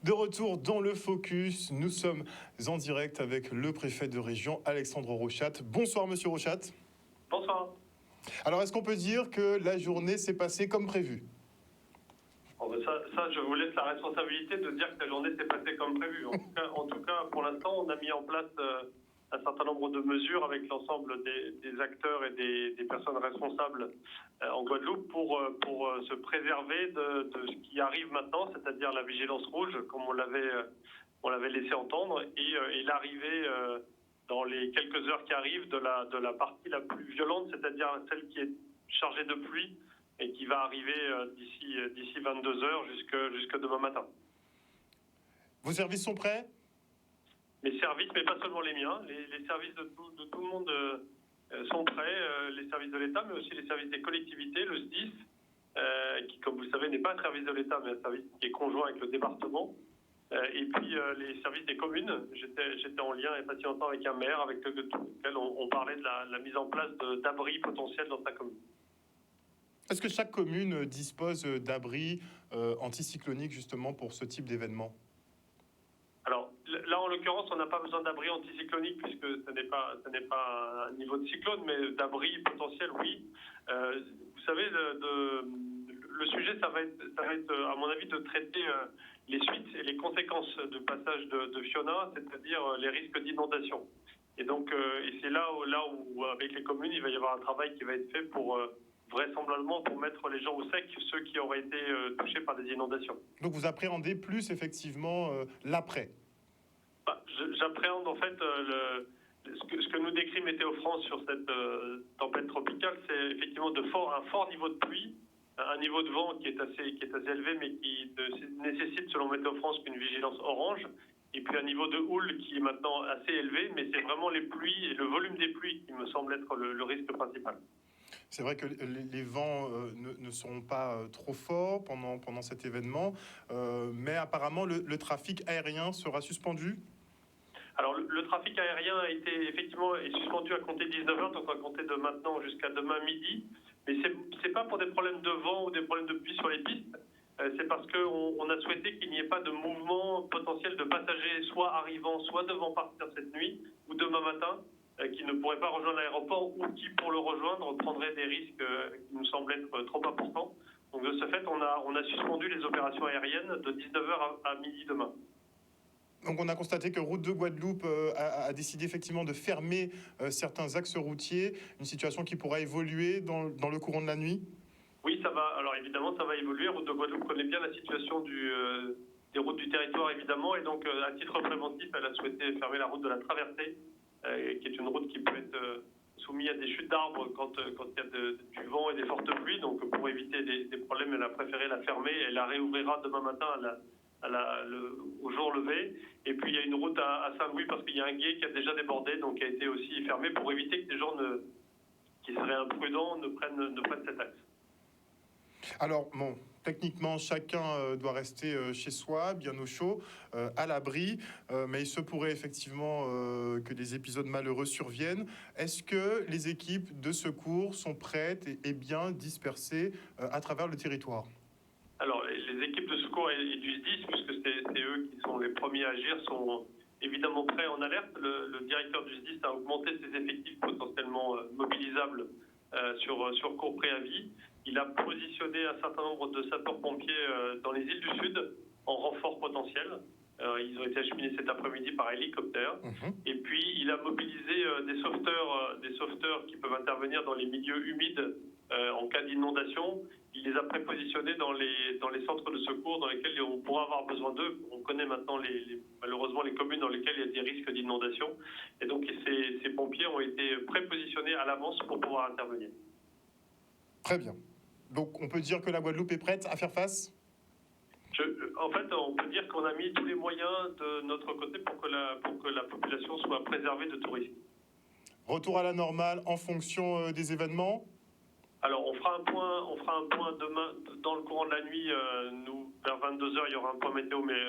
De retour dans le Focus, nous sommes en direct avec le préfet de région, Alexandre Rochat. Bonsoir Monsieur Rochat. Bonsoir. Alors est-ce qu'on peut dire que la journée s'est passée comme prévu ? Ça, je vous laisse la responsabilité de dire que la journée s'est passée comme prévu. En tout cas, pour l'instant, on a mis en place un certain nombre de mesures avec l'ensemble des acteurs et des personnes responsables en Guadeloupe pour se préserver de ce qui arrive maintenant, c'est-à-dire la vigilance rouge, comme on l'avait laissé entendre, et l'arrivée dans les quelques heures qui arrivent de la partie la plus violente, c'est-à-dire celle qui est chargée de pluie et qui va arriver d'ici 22 heures jusque demain matin. Vos services sont prêts ? Les services, mais pas seulement les miens, les services de tout le monde sont prêts, les services de l'État, mais aussi les services des collectivités, le SDIS, qui, comme vous le savez, n'est pas un service de l'État, mais un service qui est conjoint avec le département, et puis les services des communes. J'étais en lien il n'y a pas si longtemps avec un maire, avec lequel on parlait de la mise en place d'abris potentiels dans sa commune. Est-ce que chaque commune dispose d'abris anticycloniques justement pour ce type d'événement ? Alors là, en l'occurrence, on n'a pas besoin d'abri anticyclonique puisque ce n'est pas un niveau de cyclone, mais d'abri potentiel, oui. Vous savez, le sujet, ça va être, à mon avis, de traiter les suites et les conséquences du passage de Fiona, c'est-à-dire les risques d'inondation. Et donc, et c'est là où, avec les communes, il va y avoir un travail qui va être fait pour vraisemblablement pour mettre les gens au sec, ceux qui auraient été touchés par des inondations. Donc vous appréhendez plus effectivement l'après ? J'appréhende en fait ce que nous décrit Météo France sur cette tempête tropicale, c'est effectivement un fort niveau de pluie, un niveau de vent qui est assez élevé, mais qui nécessite selon Météo France qu'une vigilance orange, et puis un niveau de houle qui est maintenant assez élevé, mais c'est vraiment les pluies et le volume des pluies qui me semble être le risque principal. C'est vrai que les vents ne seront pas trop forts pendant cet événement, mais apparemment le trafic aérien sera suspendu. Alors le trafic aérien a été effectivement suspendu à compter de 19h, donc à compter de maintenant jusqu'à demain midi. Mais c'est pas pour des problèmes de vent ou des problèmes de pluie sur les pistes. C'est parce qu'on a souhaité qu'il n'y ait pas de mouvement potentiel de passagers, soit arrivant, soit devant partir cette nuit ou demain matin, qui ne pourraient pas rejoindre l'aéroport ou qui, pour le rejoindre, prendraient des risques qui nous semblent être trop importants. Donc de ce fait, on a suspendu les opérations aériennes de 19h à midi demain. Donc on a constaté que Route de Guadeloupe a décidé effectivement de fermer certains axes routiers, une situation qui pourra évoluer dans le courant de la nuit. Oui, ça va. Alors évidemment, ça va évoluer. Route de Guadeloupe connaît bien la situation des routes du territoire, évidemment, et donc à titre préventif, elle a souhaité fermer la route de la Traversée, qui est une route qui peut être soumise à des chutes d'arbres quand il y a du vent et des fortes pluies. Donc pour éviter des problèmes, elle a préféré la fermer. Elle la réouvrira demain matin au jour levé. Et puis il y a une route à Saint-Louis parce qu'il y a un gué qui a déjà débordé, donc qui a été aussi fermé pour éviter que des gens qui seraient imprudents ne prennent cet axe. Alors, bon, techniquement, chacun doit rester chez soi, bien au chaud, à l'abri, mais il se pourrait effectivement que des épisodes malheureux surviennent. Est-ce que les équipes de secours sont prêtes et bien dispersées à travers le territoire ? Alors, les équipes de secours et du SDIS, puisque c'est eux qui sont les premiers à agir, sont évidemment prêts en alerte. Le directeur du SDIS a augmenté ses effectifs potentiellement mobilisables sur court préavis. Il a positionné un certain nombre de sapeurs-pompiers dans les îles du Sud en renfort potentiel. Ils ont été acheminés cet après-midi par hélicoptère. Et puis, il a mobilisé des sauveteurs qui peuvent intervenir dans les milieux humides en cas d'inondation. Il les a prépositionnés dans les centres de secours dans lesquels on pourra avoir besoin d'eux. On connaît maintenant malheureusement les communes dans lesquelles il y a des risques d'inondation. Et donc, ces pompiers ont été prépositionnés à l'avance pour pouvoir intervenir. Très bien. Donc, on peut dire que la Guadeloupe est prête à faire face ? En fait, on peut dire qu'on a mis tous les moyens de notre côté pour que la population soit préservée de tout risque. Retour à la normale en fonction des événements ? Alors, on fera un point demain dans le courant de la nuit. Vers 22h, il y aura un point météo, mais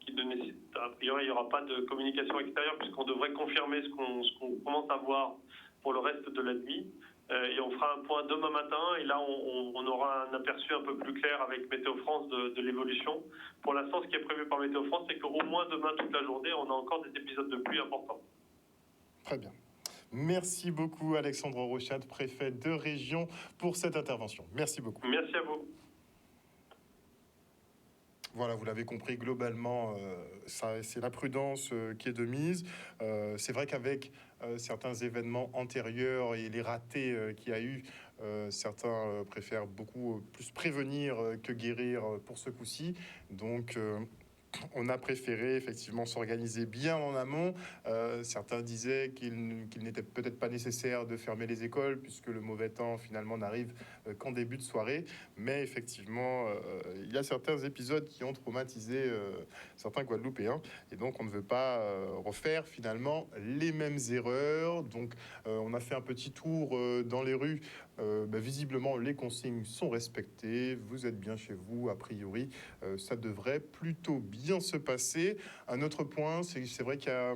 qui ne nécessite, a priori, il n'y aura pas de communication extérieure puisqu'on devrait confirmer ce qu'on commence à voir pour le reste de la nuit. Et on fera un point demain matin. Et là, on aura un aperçu un peu plus clair avec Météo France de l'évolution. Pour l'instant, ce qui est prévu par Météo France, c'est qu'au moins demain, toute la journée, on a encore des épisodes de pluie importants. Très bien. Merci beaucoup Alexandre Rochat, préfet de région, pour cette intervention. Merci beaucoup. Merci à vous. Voilà, vous l'avez compris, globalement, c'est la prudence qui est de mise. C'est vrai qu'avec certains événements antérieurs et les ratés qu'il y a eu, certains préfèrent beaucoup plus prévenir que guérir pour ce coup-ci. Donc, on a préféré effectivement s'organiser bien en amont. Certains disaient qu'il n'était peut-être pas nécessaire de fermer les écoles puisque le mauvais temps finalement n'arrive qu'en début de soirée. Mais effectivement, il y a certains épisodes qui ont traumatisé certains Guadeloupéens. Et donc on ne veut pas refaire finalement les mêmes erreurs. Donc on a fait un petit tour dans les rues. Visiblement, les consignes sont respectées. Vous êtes bien chez vous, a priori. Ça devrait plutôt bien se passer. Un autre point, c'est vrai qu'il y a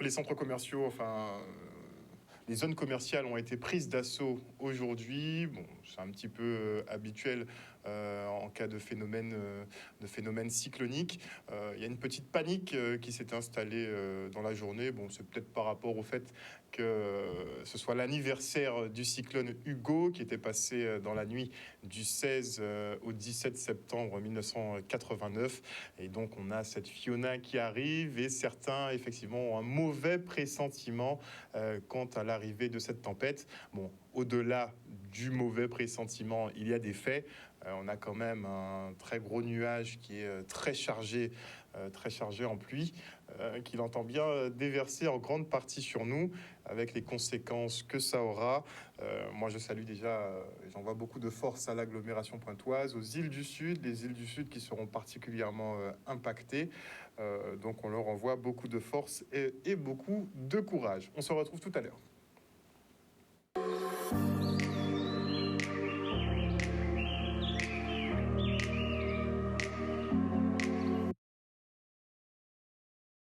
les centres commerciaux, les zones commerciales ont été prises d'assaut aujourd'hui. Bon, c'est un petit peu habituel en cas de phénomène cyclonique. Il y a une petite panique qui s'est installée dans la journée. Bon, c'est peut-être par rapport au fait que ce soit l'anniversaire du cyclone Hugo qui était passé dans la nuit du 16 au 17 septembre 1989. Et donc, on a cette Fiona qui arrive et certains, effectivement, ont un mauvais pressentiment quant à l'arrivée de cette tempête. Bon, au-delà du mauvais pressentiment, il y a des faits. On a quand même un très gros nuage qui est très chargé en pluie, qu'il entend bien déverser en grande partie sur nous, avec les conséquences que ça aura. Moi, je salue déjà, j'envoie beaucoup de force à l'agglomération pointoise, aux îles du Sud, les îles du Sud qui seront particulièrement impactées. Donc, on leur envoie beaucoup de force et beaucoup de courage. On se retrouve tout à l'heure.